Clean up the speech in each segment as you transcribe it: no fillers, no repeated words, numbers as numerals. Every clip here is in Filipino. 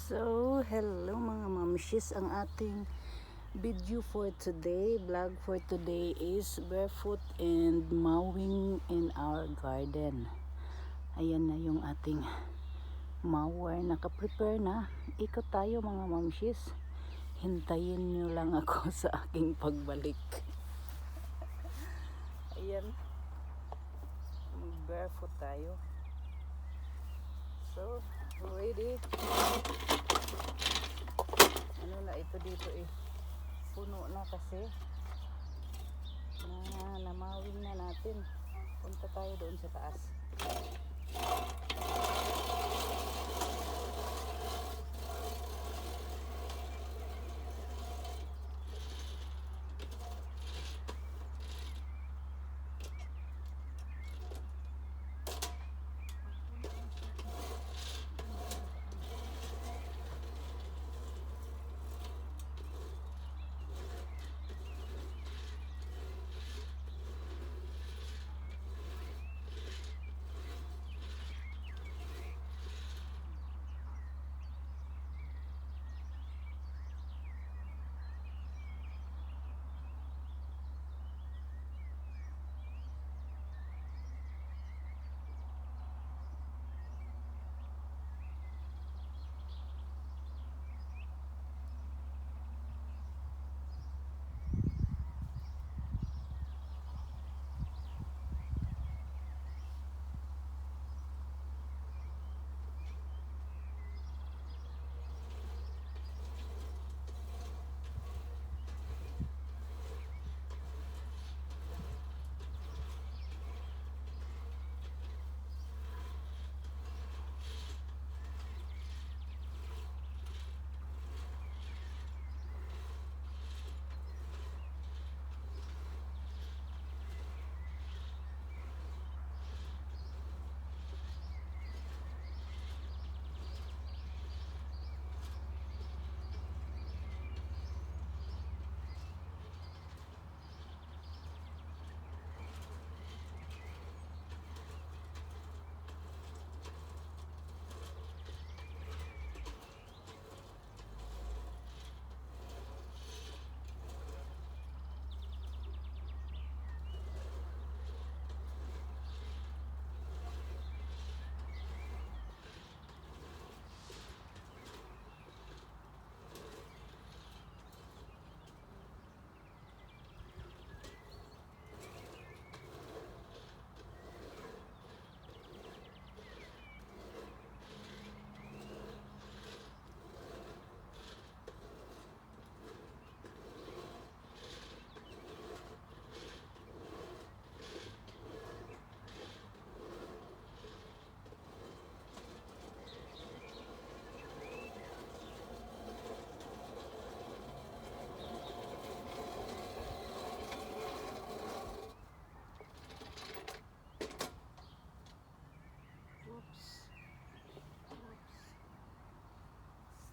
So, hello mga mamshis. Ang ating video for today, vlog for today is barefoot and mowing in our garden. Ayan na yung ating mower. Naka-prepare na. Ikot tayo mga mamshis. Hintayin nyo lang ako sa aking pagbalik. Ayan. Barefoot tayo. So, ready? Ano na ito dito puno na kasi na namawin na natin. Punta tayo doon sa taas.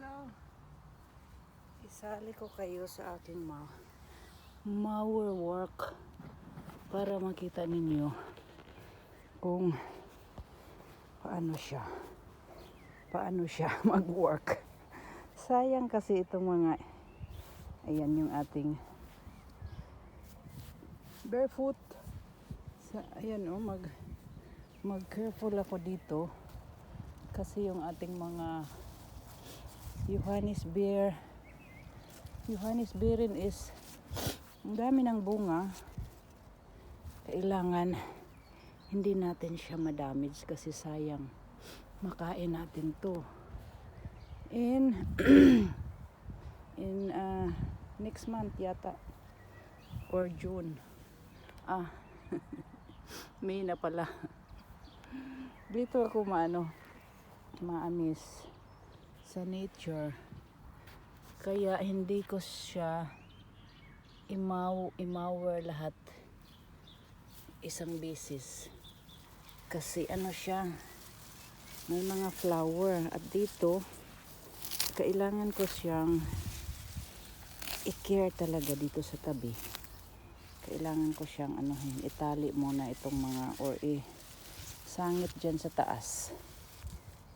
So, isali ko kayo sa aking mower work para makita ninyo kung paano siya mag-work. Sayang kasi itong mga ayan yung ating barefoot. Ayan mag careful ako dito kasi yung ating mga Johannisbeeren is ang dami ng bunga. Kailangan hindi natin siya ma-damage kasi sayang makain natin to in next month yata or June. May na pala. Dito ako maamis sa nature, kaya hindi ko siya imawer lahat isang beses kasi siya, may mga flower at dito kailangan ko siyang i-care talaga dito sa tabi. Kailangan ko siyang itali muna itong mga or sangit dyan sa taas.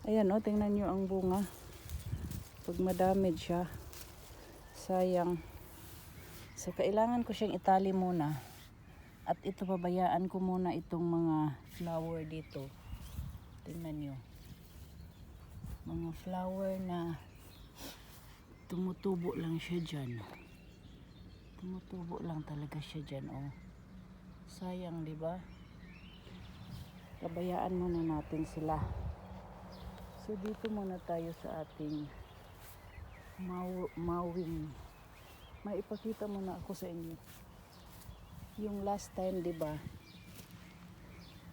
Ayan tingnan nyo ang bunga. Pag madamage siya, sayang. So kailangan ko siyang itali muna. At ito, pabayaan ko muna itong mga flower dito. Tingnan nyo. Mga flower na tumutubo lang siya dyan. Tumutubo lang talaga siya dyan, oh. Sayang, di ba? Pabayaan muna natin sila. So dito muna tayo sa ating mowing. May ipakita muna ako sa inyo. Yung last time, di ba?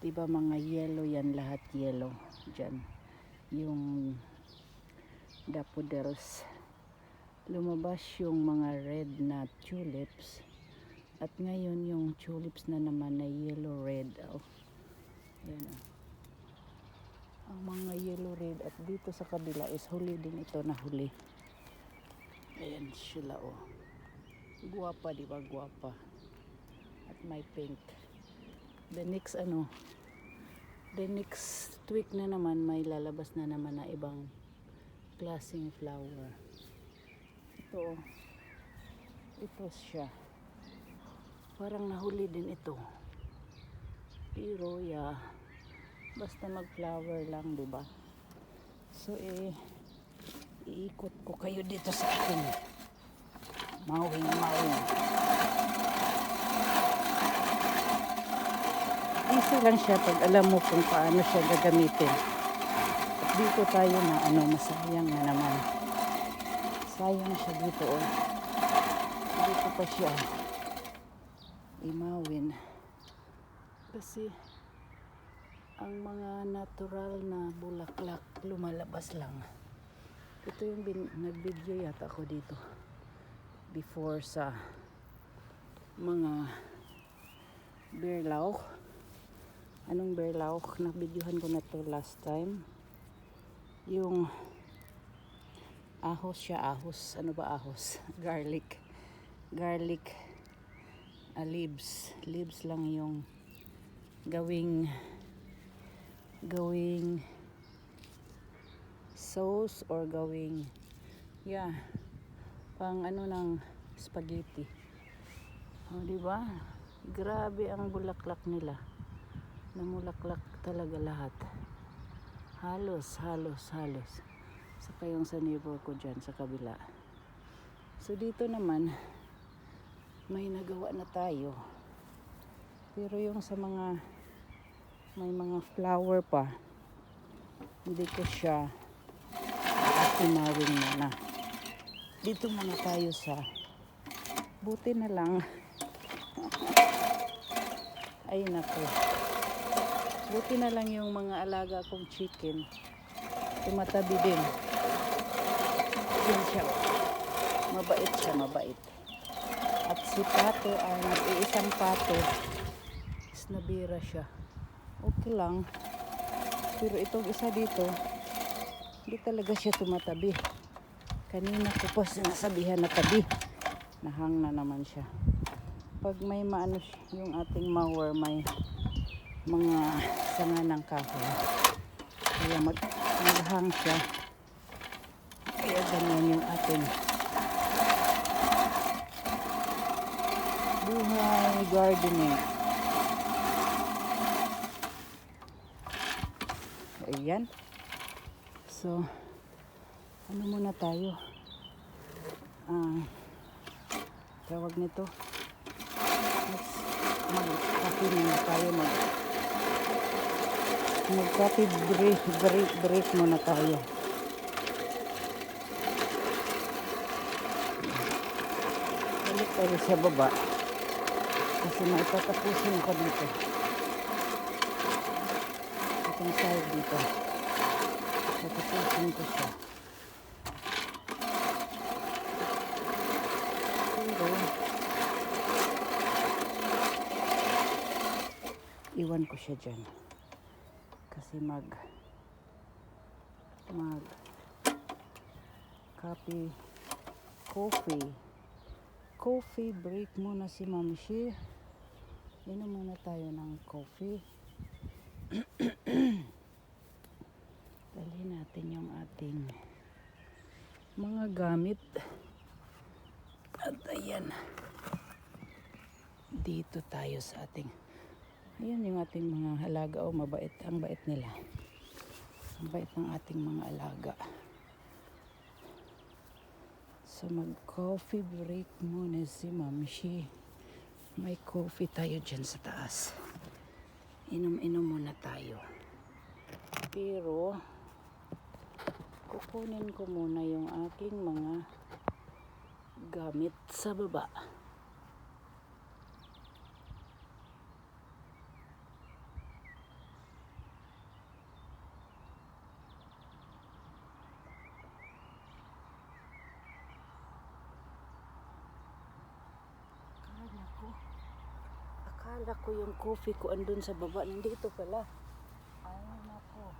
Di ba mga yellow yan, lahat yellow diyan. Yung daffodils. Lumabas yung mga red na tulips. At ngayon yung tulips na naman na yellow red. Oh. Yan, oh. Ang mga yellow red at dito sa kabila is huli din ito na huli. Ayan sila, oh. Guwapa, di ba? Guwapa. At may pink. The next week na naman may lalabas na naman na ibang klaseng flower. Ito, oh. Ito siya. Parang nahuli din ito. Pero yeah, basta mag-flower lang, 'di ba? So iikot ko kayo dito sa akin. Mowing. Easy lang siya pag alam mo kung paano siya gagamitin. At dito tayo na masayang na naman. Sayang siya dito, oh. Dito pa siya imawin. Kasi ang mga natural na bulaklak lumalabas lang. Ito yung nag-video yata ako dito before sa mga bearlaw. Anong bearlaw? Na-videohan ko na to last time. Yung ahos siya, ahos. Ano ba ahos? Garlic leaves lang yung gawing sauce or gawing pang ng spaghetti. Oh, di ba? Grabe ang bulaklak nila. Namulaklak talaga lahat. Halos. Saka yung sa neighbor ko dyan sa kabila. So dito naman may nagawa na tayo. Pero yung sa mga may mga flower pa, hindi ko siya tinawin muna. Dito muna tayo sa buti na lang. Ay nako. Buti na lang yung mga alaga kong chicken. Tumatabi din. Yan siya. Mabait. At si Pato ay nag-iisang pato. Is nabira siya. Okay lang. Pero itong isa dito, hindi talaga siya tumatabi. Kanina ko pa sinasabihan na tabi. Nahang na naman siya. Pag may yung ating mower, may mga sanga ng kahoy. Kaya maghang siya. Kaya ganyan yung ating buhay gardening. Ayan. So, muna tayo? Tawag nito. Mag-coffee muna tayo. Mag-coffee break muna tayo. Balik tayo sa baba. Kasi maitatapusin ko dito. Itong side dito. Tatapusin ko siya. Pero iwan ko siya dyan. Kasi coffee break muna si Mamshi. Inom muna tayo ng coffee. Dalhin natin yung ating mga gamit. At ayan, dito tayo sa ating, ayan yung ating mga alaga. Oh, mabait, ang bait nila, ang bait ng ating mga alaga. So mag coffee break muna si Mamshi. May coffee tayo dyan sa taas, inom-inom muna tayo. Pero kukunin ko muna yung aking mga gamit sa baba. Akala ko yung coffee ko andun sa baba, nandito pala. Ay nako.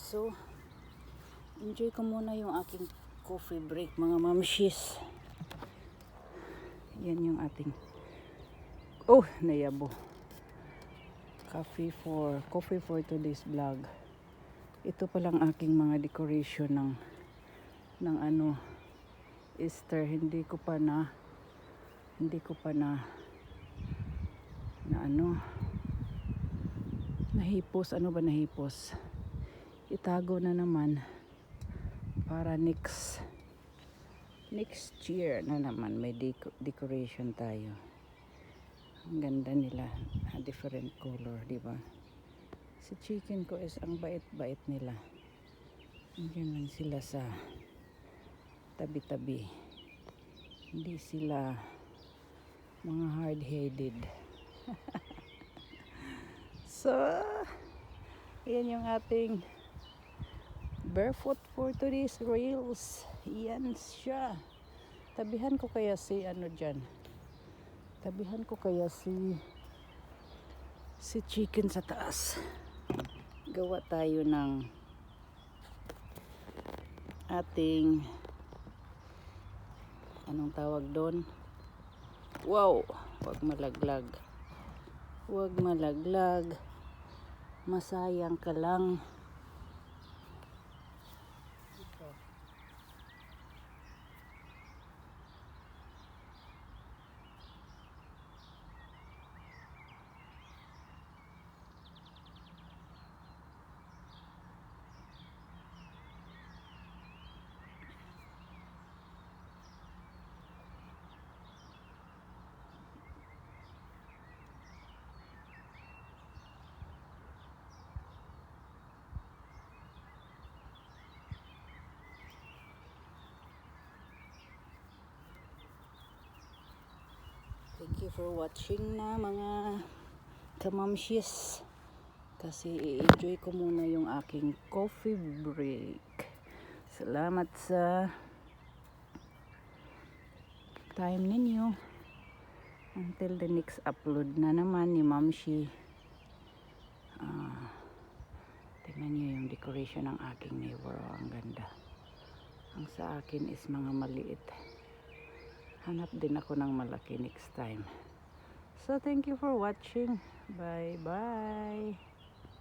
So, enjoy ko muna yung aking coffee break, mga mamshis. Yan yung ating, oh, nayabo. Coffee for today's vlog. Ito palang aking mga decoration ng ano, Easter. Hindi ko pa na ano, nahipos. Ano ba nahipos? Itago na naman para next year na naman may decoration tayo. Ang ganda nila, different color, di ba? Si chicken ko is ang bait-bait nila. Diyan lang sila sa tabi-tabi. Hindi sila mga hard-headed. So, yan yung ating barefoot for today's reels. Yan siya. Tabihan ko kaya si ano dyan. Tabihan ko kaya si chicken sa taas. Gawa tayo ng ating, anong tawag doon? Wow! Huwag malaglag. Huwag malaglag. Masayang ka lang. Thank you for watching na mga kamamshis. Kasi i-enjoy ko muna yung aking coffee break. Salamat sa time ninyo. Until the next upload na naman ni Mamshi. Tingnan nyo yung decoration ng aking neighbor. Ang ganda. Ang sa akin is mga maliit. Hanap din ako ng malaki next time. So thank you for watching. Bye bye.